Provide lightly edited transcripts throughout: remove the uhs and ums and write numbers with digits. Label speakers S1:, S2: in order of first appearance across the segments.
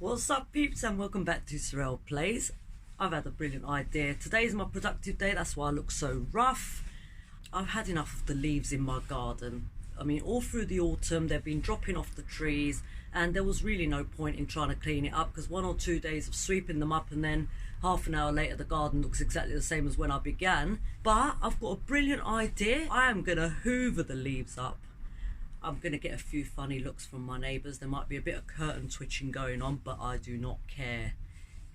S1: What's up, peeps, and welcome back to Sorrel Plays. I've had a brilliant idea. Today's my productive day, that's why I look so rough. I've had enough of the leaves in my garden. I mean, all through the autumn they've been dropping off the trees, and there was really no point in trying to clean it up, because 1 or 2 days of sweeping them up and then half an hour later the garden looks exactly the same as when I began. But I've got a brilliant idea. I am gonna hoover the leaves up. I'm going to get a few funny looks from my neighbours. There might be a bit of curtain twitching going on, but I do not care.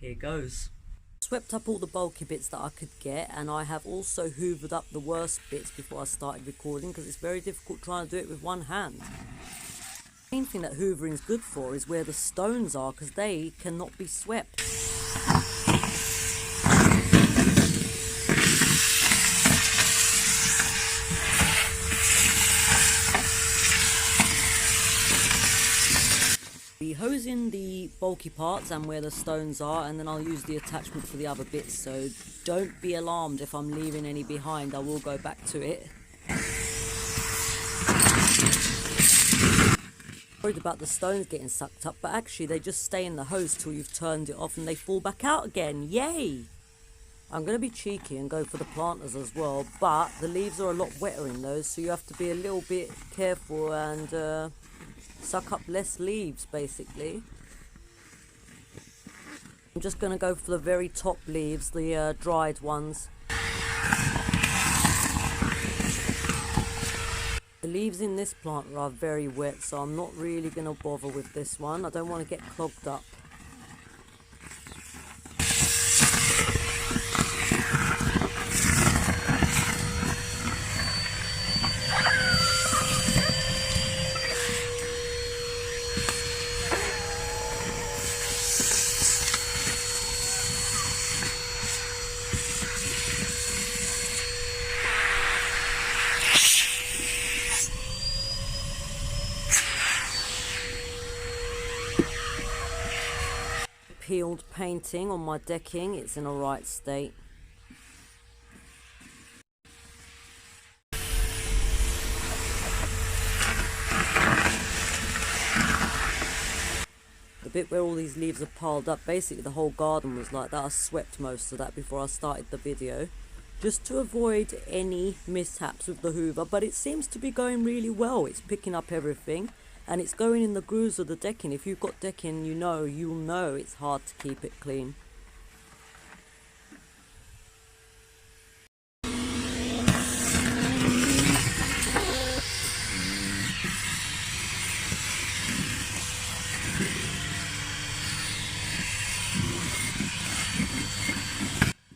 S1: Here goes. Swept up all the bulky bits that I could get, and I have also hoovered up the worst bits before I started recording, because it's very difficult trying to do it with one hand. The main thing that hoovering is good for is where the stones are, because they cannot be swept. Be hosing the bulky parts and where the stones are, and then I'll use the attachment for the other bits, so don't be alarmed if I'm leaving any behind. I will go back to it. Worried about the stones getting sucked up, but actually they just stay in the hose till you've turned it off and they fall back out again. Yay! I'm going to be cheeky and go for the planters as well, but the leaves are a lot wetter in those, so you have to be a little bit careful and suck up less leaves, basically. I'm just going to go for the very top leaves, the dried ones. The leaves in this planter are very wet, so I'm not really going to bother with this one. I don't want to get clogged up. Peeled painting on my decking, it's in a right state. The bit where all these leaves are piled up, basically the whole garden was like that. I swept most of that before I started the video, just to avoid any mishaps with the hoover, but it seems to be going really well. It's picking up everything. And it's going in the grooves of the decking. If you've got decking, you'll know it's hard to keep it clean.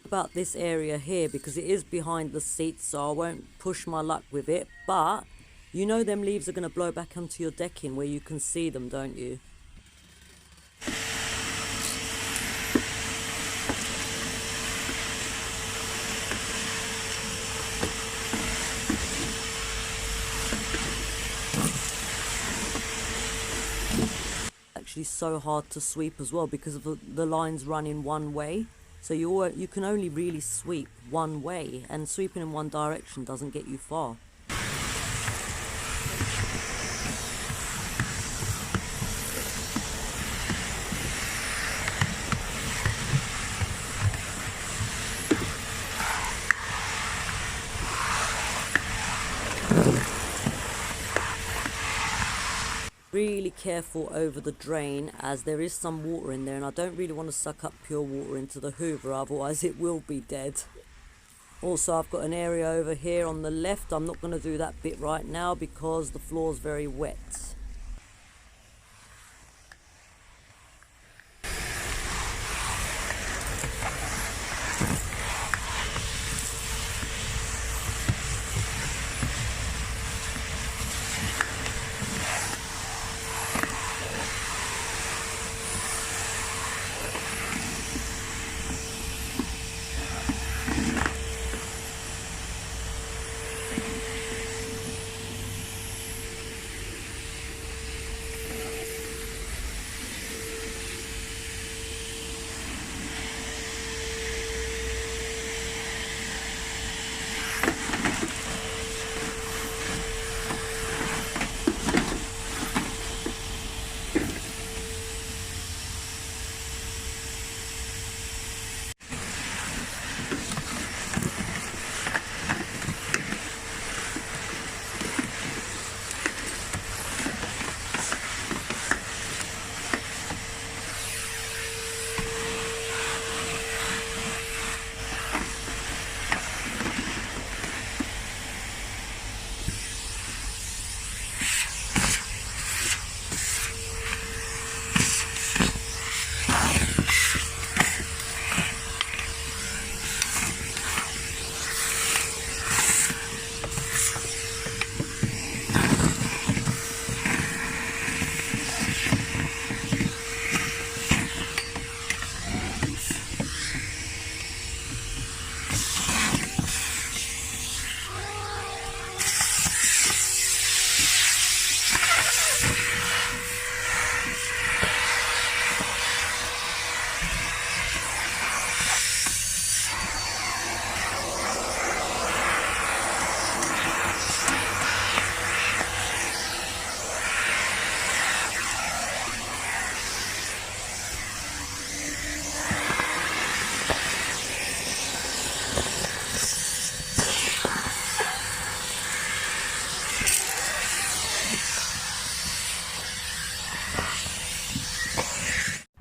S1: About this area here, because it is behind the seat, so I won't push my luck with it, but you know them leaves are going to blow back onto your decking where you can see them, don't you? Actually so hard to sweep as well because of the lines run in one way. So you can only really sweep one way, and sweeping in one direction doesn't get you far. Really careful over the drain, as there is some water in there, and I don't really want to suck up pure water into the hoover, otherwise it will be dead. Also, I've got an area over here on the left. I'm not going to do that bit right now because the floor's very wet.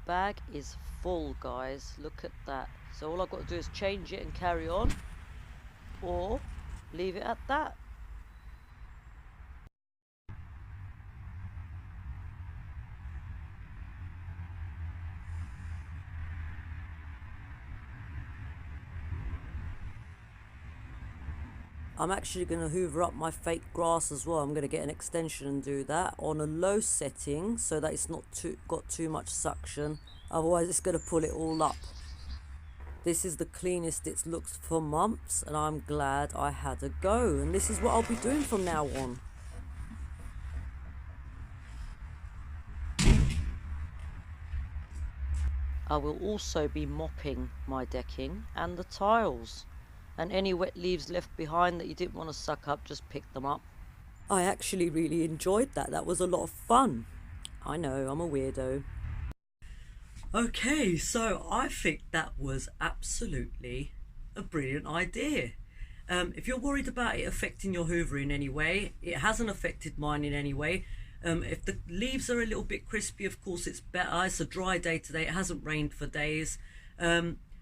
S1: bag is full, guys. Look at that. So all I've got to do is change it and carry on, or leave it at that. I'm actually going to hoover up my fake grass as well. I'm going to get an extension and do that on a low setting so that it's not got too much suction. Otherwise it's going to pull it all up. This is the cleanest it's looked for months, and I'm glad I had a go. And this is what I'll be doing from now on. I will also be mopping my decking and the tiles. And any wet leaves left behind that you didn't want to suck up, just pick them up. I actually really enjoyed that. That was a lot of fun. I know, I'm a weirdo. Okay, so I think that was absolutely a brilliant idea. If you're worried about it affecting your hoover in any way, it hasn't affected mine in any way. If the leaves are a little bit crispy, of course it's better. It's a dry day today. It hasn't rained for days.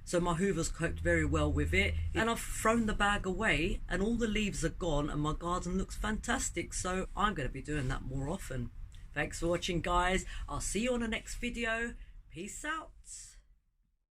S1: So my hoover's coped very well with it. And I've thrown the bag away and all the leaves are gone and my garden looks fantastic. So I'm going to be doing that more often. Thanks for watching, guys. I'll see you on the next video. Peace out.